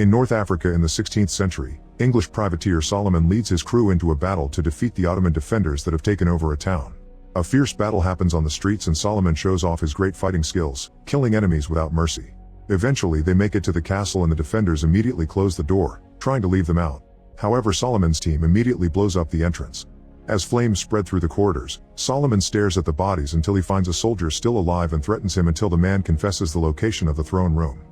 In North Africa in the 16th century, English privateer Solomon leads his crew into a battle to defeat the Ottoman defenders that have taken over a town. A fierce battle happens on the streets and Solomon shows off his great fighting skills, killing enemies without mercy. Eventually they make it to the castle and the defenders immediately close the door, trying to leave them out. However, Solomon's team immediately blows up the entrance. As flames spread through the corridors, Solomon stares at the bodies until he finds a soldier still alive and threatens him until the man confesses the location of the throne room.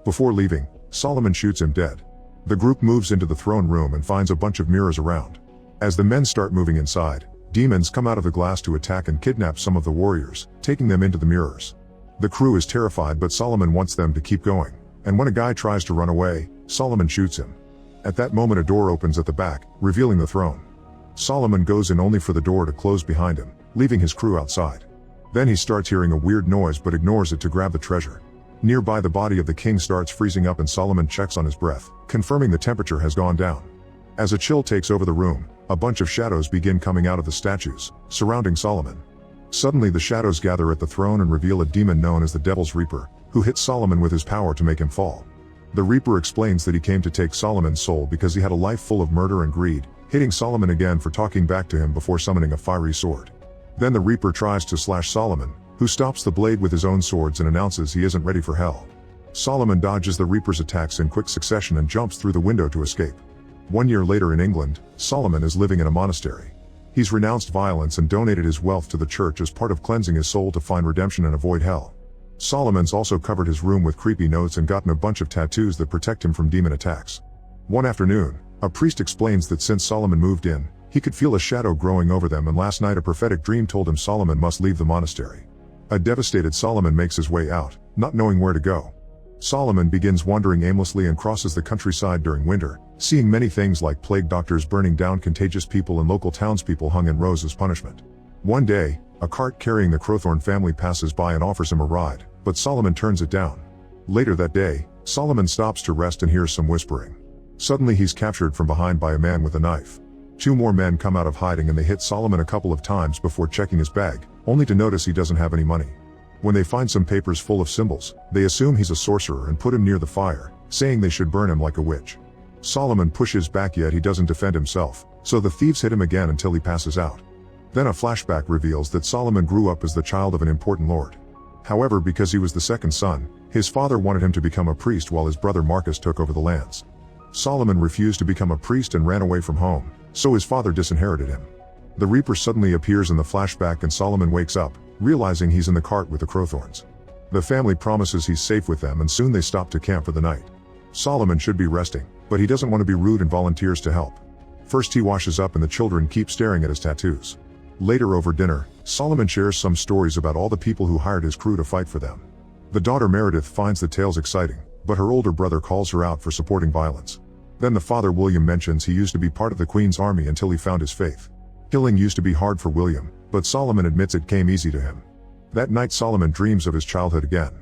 Before leaving, Solomon shoots him dead. The group moves into the throne room and finds a bunch of mirrors around. As the men start moving inside, demons come out of the glass to attack and kidnap some of the warriors, taking them into the mirrors. The crew is terrified, but Solomon wants them to keep going, and when a guy tries to run away, Solomon shoots him. At that moment a door opens at the back, revealing the throne. Solomon goes in only for the door to close behind him, leaving his crew outside. Then he starts hearing a weird noise but ignores it to grab the treasure. Nearby the body of the king starts freezing up and Solomon checks on his breath, confirming the temperature has gone down. As a chill takes over the room, a bunch of shadows begin coming out of the statues, surrounding Solomon. Suddenly the shadows gather at the throne and reveal a demon known as the Devil's Reaper, who hits Solomon with his power to make him fall. The Reaper explains that he came to take Solomon's soul because he had a life full of murder and greed, hitting Solomon again for talking back to him before summoning a fiery sword. Then the Reaper tries to slash Solomon, who stops the blade with his own swords and announces he isn't ready for hell. Solomon dodges the Reaper's attacks in quick succession and jumps through the window to escape. 1 year later in England, Solomon is living in a monastery. He's renounced violence and donated his wealth to the church as part of cleansing his soul to find redemption and avoid hell. Solomon's also covered his room with creepy notes and gotten a bunch of tattoos that protect him from demon attacks. One afternoon, a priest explains that since Solomon moved in, he could feel a shadow growing over them, and last night a prophetic dream told him Solomon must leave the monastery. A devastated Solomon makes his way out, not knowing where to go. Solomon begins wandering aimlessly and crosses the countryside during winter, seeing many things like plague doctors burning down contagious people and local townspeople hung in rows as punishment. One day, a cart carrying the Crowthorne family passes by and offers him a ride, but Solomon turns it down. Later that day, Solomon stops to rest and hears some whispering. Suddenly he's captured from behind by a man with a knife. 2 more men come out of hiding and they hit Solomon a couple of times before checking his bag, only to notice he doesn't have any money. When they find some papers full of symbols, they assume he's a sorcerer and put him near the fire, saying they should burn him like a witch. Solomon pushes back, yet he doesn't defend himself, so the thieves hit him again until he passes out. Then a flashback reveals that Solomon grew up as the child of an important lord. However, because he was the second son, his father wanted him to become a priest while his brother Marcus took over the lands. Solomon refused to become a priest and ran away from home, so his father disinherited him. The Reaper suddenly appears in the flashback and Solomon wakes up, realizing he's in the cart with the Crowthorns. The family promises he's safe with them and soon they stop to camp for the night. Solomon should be resting, but he doesn't want to be rude and volunteers to help. First he washes up and the children keep staring at his tattoos. Later over dinner, Solomon shares some stories about all the people who hired his crew to fight for them. The daughter Meredith finds the tales exciting, but her older brother calls her out for supporting violence. Then the father William mentions he used to be part of the Queen's army until he found his faith. Killing used to be hard for William, but Solomon admits it came easy to him. That night Solomon dreams of his childhood again.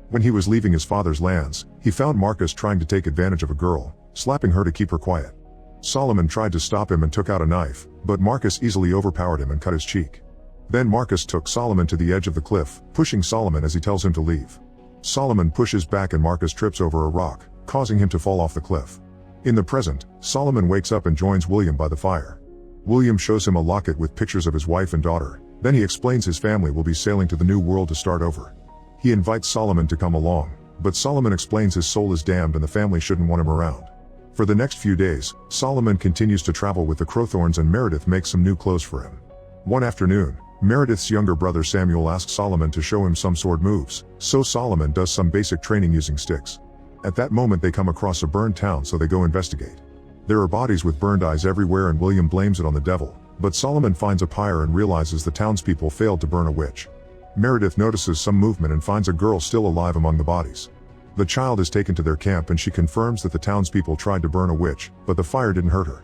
When he was leaving his father's lands, he found Marcus trying to take advantage of a girl, slapping her to keep her quiet. Solomon tried to stop him and took out a knife, but Marcus easily overpowered him and cut his cheek. Then Marcus took Solomon to the edge of the cliff, pushing Solomon as he tells him to leave. Solomon pushes back and Marcus trips over a rock, causing him to fall off the cliff. In the present, Solomon wakes up and joins William by the fire. William shows him a locket with pictures of his wife and daughter, then he explains his family will be sailing to the New World to start over. He invites Solomon to come along, but Solomon explains his soul is damned and the family shouldn't want him around. For the next few days, Solomon continues to travel with the Crowthorns and Meredith makes some new clothes for him. One afternoon, Meredith's younger brother Samuel asks Solomon to show him some sword moves, so Solomon does some basic training using sticks. At that moment they come across a burned town, so they go investigate. There are bodies with burned eyes everywhere and William blames it on the devil, but Solomon finds a pyre and realizes the townspeople failed to burn a witch. Meredith notices some movement and finds a girl still alive among the bodies. The child is taken to their camp and she confirms that the townspeople tried to burn a witch, but the fire didn't hurt her.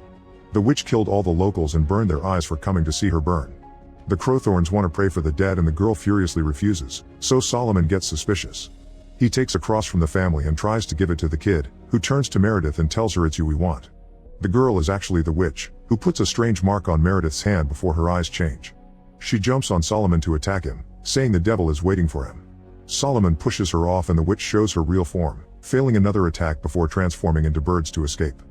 The witch killed all the locals and burned their eyes for coming to see her burn. The Crowthorns want to pray for the dead and the girl furiously refuses, so Solomon gets suspicious. He takes a cross from the family and tries to give it to the kid, who turns to Meredith and tells her it's you we want. The girl is actually the witch, who puts a strange mark on Meredith's hand before her eyes change. She jumps on Solomon to attack him, saying the devil is waiting for him. Solomon pushes her off and the witch shows her real form, failing another attack before transforming into birds to escape.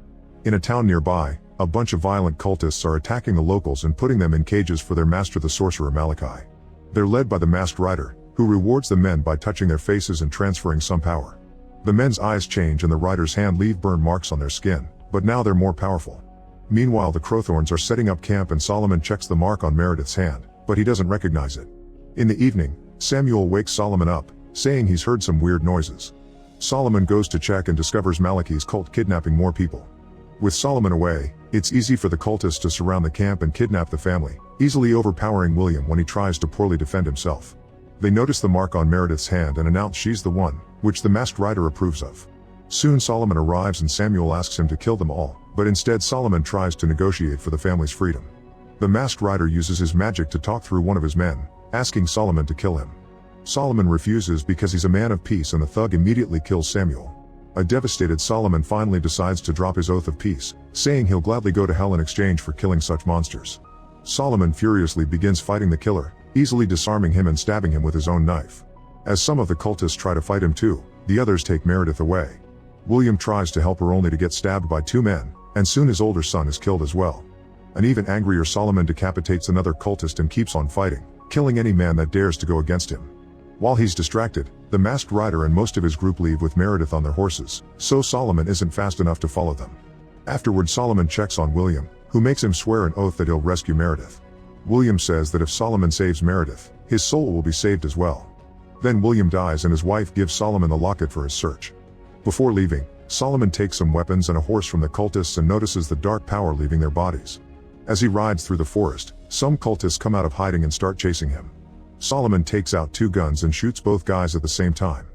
In a town nearby, a bunch of violent cultists are attacking the locals and putting them in cages for their master the sorcerer Malachi. They're led by the masked rider, who rewards the men by touching their faces and transferring some power. The men's eyes change and the rider's hand leave burn marks on their skin, but now they're more powerful. Meanwhile, the Crowthorns are setting up camp and Solomon checks the mark on Meredith's hand, but he doesn't recognize it. In the evening, Samuel wakes Solomon up, saying he's heard some weird noises. Solomon goes to check and discovers Malachi's cult kidnapping more people. With Solomon away, it's easy for the cultists to surround the camp and kidnap the family, easily overpowering William when he tries to poorly defend himself. They notice the mark on Meredith's hand and announce she's the one, which the masked rider approves of. Soon Solomon arrives and Samuel asks him to kill them all, but instead Solomon tries to negotiate for the family's freedom. The masked rider uses his magic to talk through one of his men, asking Solomon to kill him. Solomon refuses because he's a man of peace and the thug immediately kills Samuel. A devastated Solomon finally decides to drop his oath of peace, saying he'll gladly go to hell in exchange for killing such monsters. Solomon furiously begins fighting the killer, easily disarming him and stabbing him with his own knife. As some of the cultists try to fight him too, the others take Meredith away. William tries to help her only to get stabbed by two men, and soon his older son is killed as well. An even angrier Solomon decapitates another cultist and keeps on fighting, killing any man that dares to go against him. While he's distracted, the masked rider and most of his group leave with Meredith on their horses, so Solomon isn't fast enough to follow them. Afterward, Solomon checks on William, who makes him swear an oath that he'll rescue Meredith. William says that if Solomon saves Meredith, his soul will be saved as well. Then William dies and his wife gives Solomon the locket for his search. Before leaving, Solomon takes some weapons and a horse from the cultists and notices the dark power leaving their bodies. As he rides through the forest, some cultists come out of hiding and start chasing him. Solomon takes out two guns and shoots both guys at the same time.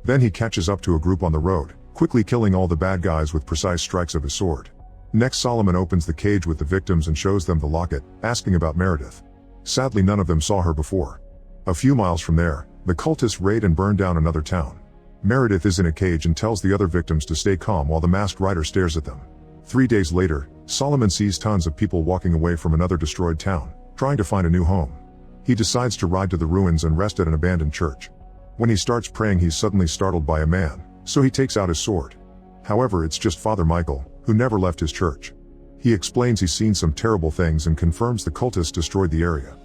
Then he catches up to a group on the road, quickly killing all the bad guys with precise strikes of his sword. Next, Solomon opens the cage with the victims and shows them the locket, asking about Meredith. Sadly, none of them saw her before. A few miles from there, the cultists raid and burn down another town. Meredith is in a cage and tells the other victims to stay calm while the masked rider stares at them. 3 days later, Solomon sees tons of people walking away from another destroyed town, trying to find a new home. He decides to ride to the ruins and rest at an abandoned church. When he starts praying, he's suddenly startled by a man, so he takes out his sword. However, it's just Father Michael, who never left his church. He explains he's seen some terrible things and confirms the cultists destroyed the area.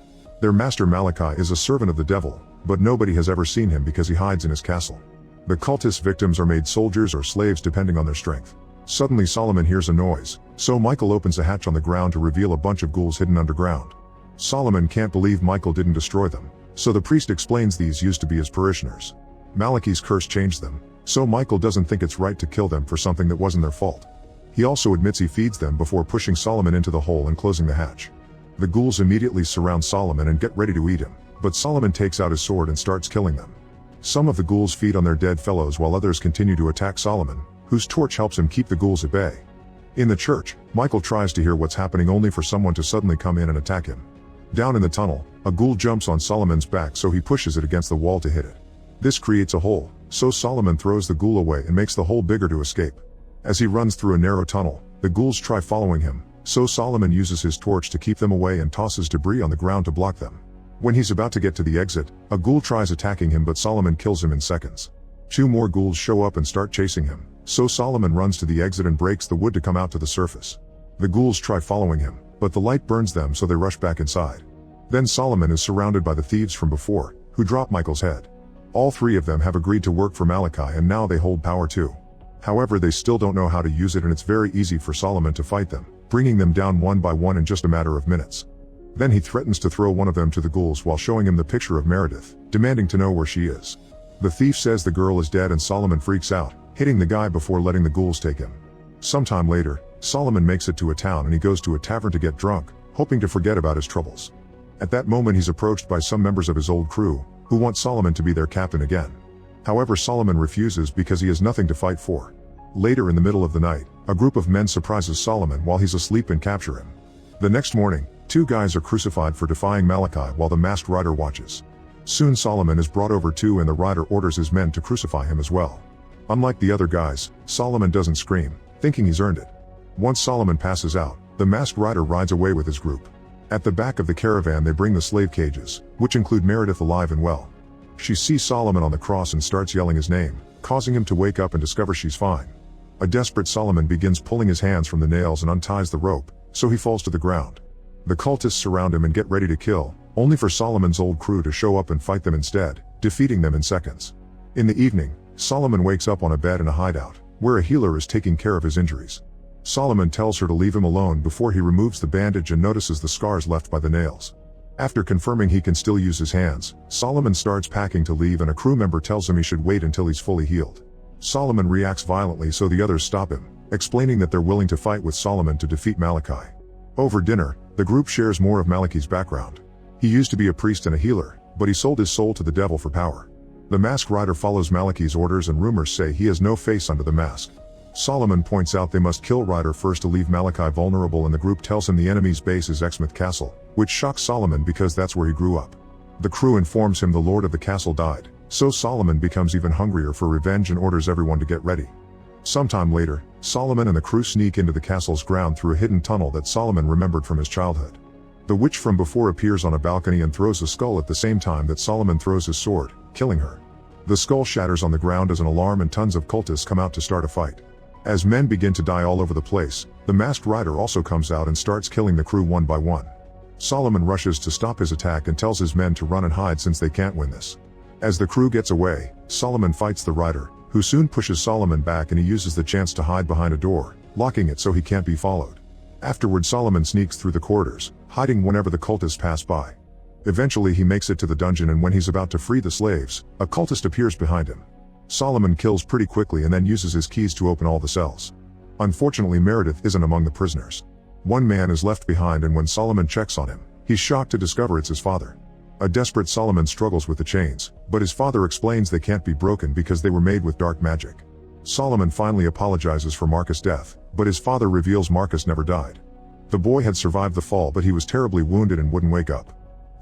Their master Malachi is a servant of the devil, but nobody has ever seen him because he hides in his castle. The cultist victims are made soldiers or slaves depending on their strength. Suddenly Solomon hears a noise, so Michael opens a hatch on the ground to reveal a bunch of ghouls hidden underground. Solomon can't believe Michael didn't destroy them, so the priest explains these used to be his parishioners. Malachi's curse changed them, so Michael doesn't think it's right to kill them for something that wasn't their fault. He also admits he feeds them before pushing Solomon into the hole and closing the hatch. The ghouls immediately surround Solomon and get ready to eat him, but Solomon takes out his sword and starts killing them. Some of the ghouls feed on their dead fellows while others continue to attack Solomon, whose torch helps him keep the ghouls at bay. In the church, Michael tries to hear what's happening only for someone to suddenly come in and attack him. Down in the tunnel, a ghoul jumps on Solomon's back, so he pushes it against the wall to hit it. This creates a hole, so Solomon throws the ghoul away and makes the hole bigger to escape. As he runs through a narrow tunnel, the ghouls try following him, so Solomon uses his torch to keep them away and tosses debris on the ground to block them. When he's about to get to the exit, a ghoul tries attacking him, but Solomon kills him in seconds. 2 more ghouls show up and start chasing him, so Solomon runs to the exit and breaks the wood to come out to the surface. The ghouls try following him, but the light burns them, so they rush back inside. Then Solomon is surrounded by the thieves from before, who drop Michael's head. All 3 of them have agreed to work for Malachi and now they hold power too. However, they still don't know how to use it, and it's very easy for Solomon to fight them, bringing them down one by one in just a matter of minutes. Then he threatens to throw one of them to the ghouls while showing him the picture of Meredith, demanding to know where she is. The thief says the girl is dead and Solomon freaks out, hitting the guy before letting the ghouls take him. Sometime later, Solomon makes it to a town and he goes to a tavern to get drunk, hoping to forget about his troubles. At that moment, he's approached by some members of his old crew, who want Solomon to be their captain again. However, Solomon refuses because he has nothing to fight for. Later in the middle of the night, a group of men surprises Solomon while he's asleep and capture him. The next morning, 2 guys are crucified for defying Malachi while the masked rider watches. Soon Solomon is brought over too, and the rider orders his men to crucify him as well. Unlike the other guys, Solomon doesn't scream, thinking he's earned it. Once Solomon passes out, the masked rider rides away with his group. At the back of the caravan they bring the slave cages, which include Meredith alive and well. She sees Solomon on the cross and starts yelling his name, causing him to wake up and discover she's fine. A desperate Solomon begins pulling his hands from the nails and unties the rope, so he falls to the ground. The cultists surround him and get ready to kill, only for Solomon's old crew to show up and fight them instead, defeating them in seconds. In the evening, Solomon wakes up on a bed in a hideout, where a healer is taking care of his injuries. Solomon tells her to leave him alone before he removes the bandage and notices the scars left by the nails. After confirming he can still use his hands, Solomon starts packing to leave and a crew member tells him he should wait until he's fully healed. Solomon reacts violently so the others stop him, explaining that they're willing to fight with Solomon to defeat Malachi. Over dinner, the group shares more of Malachi's background. He used to be a priest and a healer, but he sold his soul to the devil for power. The masked rider follows Malachi's orders and rumors say he has no face under the mask. Solomon points out they must kill Ryder first to leave Malachi vulnerable and the group tells him the enemy's base is Exmouth Castle, which shocks Solomon because that's where he grew up. The crew informs him the lord of the castle died, so Solomon becomes even hungrier for revenge and orders everyone to get ready. Sometime later, Solomon and the crew sneak into the castle's ground through a hidden tunnel that Solomon remembered from his childhood. The witch from before appears on a balcony and throws a skull at the same time that Solomon throws his sword, killing her. The skull shatters on the ground as an alarm and tons of cultists come out to start a fight. As men begin to die all over the place, the masked rider also comes out and starts killing the crew one by one. Solomon rushes to stop his attack and tells his men to run and hide since they can't win this. As the crew gets away, Solomon fights the rider, who soon pushes Solomon back and he uses the chance to hide behind a door, locking it so he can't be followed. Afterward, Solomon sneaks through the corridors, hiding whenever the cultists pass by. Eventually he makes it to the dungeon and when he's about to free the slaves, a cultist appears behind him. Solomon kills pretty quickly and then uses his keys to open all the cells. Unfortunately, Meredith isn't among the prisoners. One man is left behind and when Solomon checks on him, he's shocked to discover it's his father. A desperate Solomon struggles with the chains, but his father explains they can't be broken because they were made with dark magic. Solomon finally apologizes for Marcus' death, but his father reveals Marcus never died. The boy had survived the fall but he was terribly wounded and wouldn't wake up.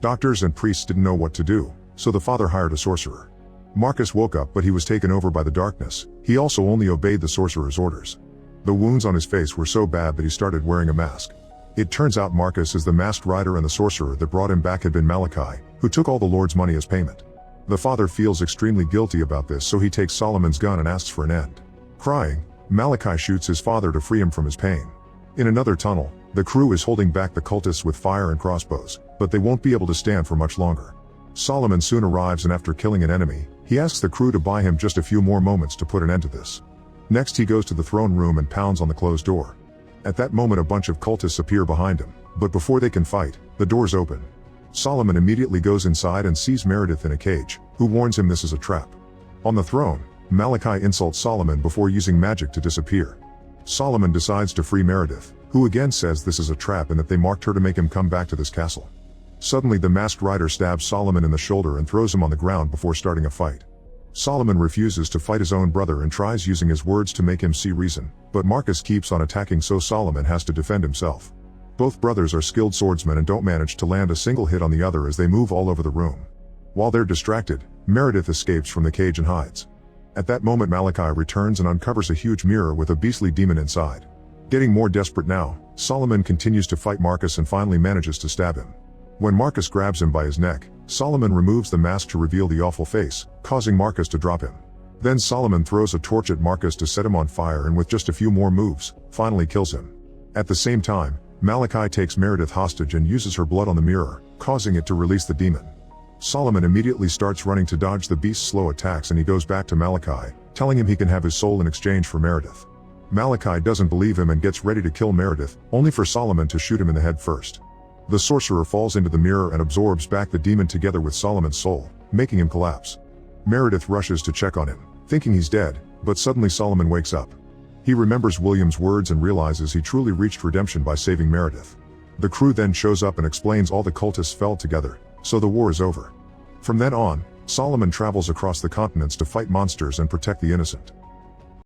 Doctors and priests didn't know what to do, so the father hired a sorcerer. Marcus woke up but he was taken over by the darkness. He also only obeyed the sorcerer's orders. The wounds on his face were so bad that he started wearing a mask. It turns out Marcus is the masked rider and the sorcerer that brought him back had been Malachi, who took all the Lord's money as payment. The father feels extremely guilty about this so he takes Solomon's gun and asks for an end. Crying, Malachi shoots his father to free him from his pain. In another tunnel, the crew is holding back the cultists with fire and crossbows, but they won't be able to stand for much longer. Solomon soon arrives and after killing an enemy, he asks the crew to buy him just a few more moments to put an end to this. Next he goes to the throne room and pounds on the closed door. At that moment a bunch of cultists appear behind him, but before they can fight, the doors open. Solomon immediately goes inside and sees Meredith in a cage, who warns him this is a trap. On the throne, Malachi insults Solomon before using magic to disappear. Solomon decides to free Meredith, who again says this is a trap and that they marked her to make him come back to this castle. Suddenly the masked rider stabs Solomon in the shoulder and throws him on the ground before starting a fight. Solomon refuses to fight his own brother and tries using his words to make him see reason, but Marcus keeps on attacking so Solomon has to defend himself. Both brothers are skilled swordsmen and don't manage to land a single hit on the other as they move all over the room. While they're distracted, Meredith escapes from the cage and hides. At that moment Malachi returns and uncovers a huge mirror with a beastly demon inside. Getting more desperate now, Solomon continues to fight Marcus and finally manages to stab him. When Marcus grabs him by his neck, Solomon removes the mask to reveal the awful face, causing Marcus to drop him. Then Solomon throws a torch at Marcus to set him on fire and with just a few more moves, finally kills him. At the same time, Malachi takes Meredith hostage and uses her blood on the mirror, causing it to release the demon. Solomon immediately starts running to dodge the beast's slow attacks and he goes back to Malachi, telling him he can have his soul in exchange for Meredith. Malachi doesn't believe him and gets ready to kill Meredith, only for Solomon to shoot him in the head first. The sorcerer falls into the mirror and absorbs back the demon together with Solomon's soul, making him collapse. Meredith rushes to check on him, thinking he's dead, but suddenly Solomon wakes up. He remembers William's words and realizes he truly reached redemption by saving Meredith. The crew then shows up and explains all the cultists fell together, so the war is over. From then on, Solomon travels across the continents to fight monsters and protect the innocent.